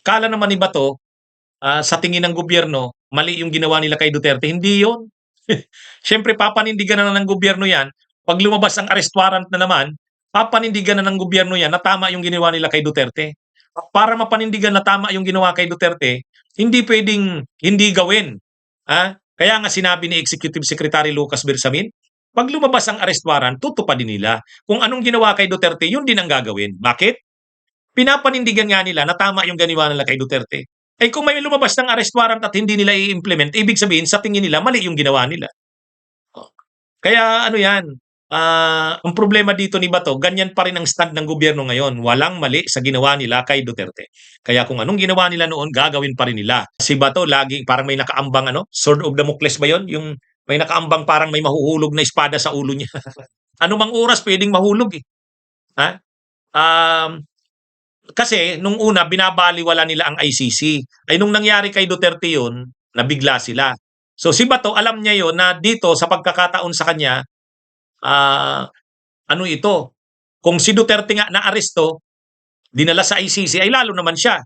akala naman ni Bato, sa tingin ng gobyerno, mali yung ginawa nila kay Duterte. Hindi yun. Siyempre, papanindigan na ng gobyerno yan. Pag lumabas ang arrest warrant na naman, papanindigan na ng gobyerno yan na tama yung ginawa nila kay Duterte. Para mapanindigan na tama yung ginawa kay Duterte, hindi pwedeng hindi gawin. Kaya nga sinabi ni Executive Secretary Lucas Bersamin, pag lumabas ang arrest warrant, tutupadin nila. Kung anong ginawa kay Duterte, yun din ang gagawin. Bakit? Pinapanindigan nga nila na tama yung ginawa nila kay Duterte. Eh kung may lumabas ng arrest warrant at hindi nila i-implement, ibig sabihin sa tingin nila mali yung ginawa nila. Kaya ano yan, ang problema dito ni Bato, ganyan pa rin ang stand ng gobyerno ngayon. Walang mali sa ginawa nila kay Duterte. Kaya kung anong ginawa nila noon, gagawin pa rin nila. Si Bato, lagi parang may nakaambang sword of Damocles ba yon? Yung may nakaambang parang may mahuhulog na espada sa ulo niya. Ano mang oras pwedeng mahulog eh. Ha? Um, Kasi nung una binabaliwala nila ang ICC. Ay nung nangyari kay Duterte yun, nabigla sila. So si Bato alam niya yon na dito sa pagkakataon sa kanya, ano ito, kung si Duterte nga na-aresto, dinala sa ICC ay lalo naman siya.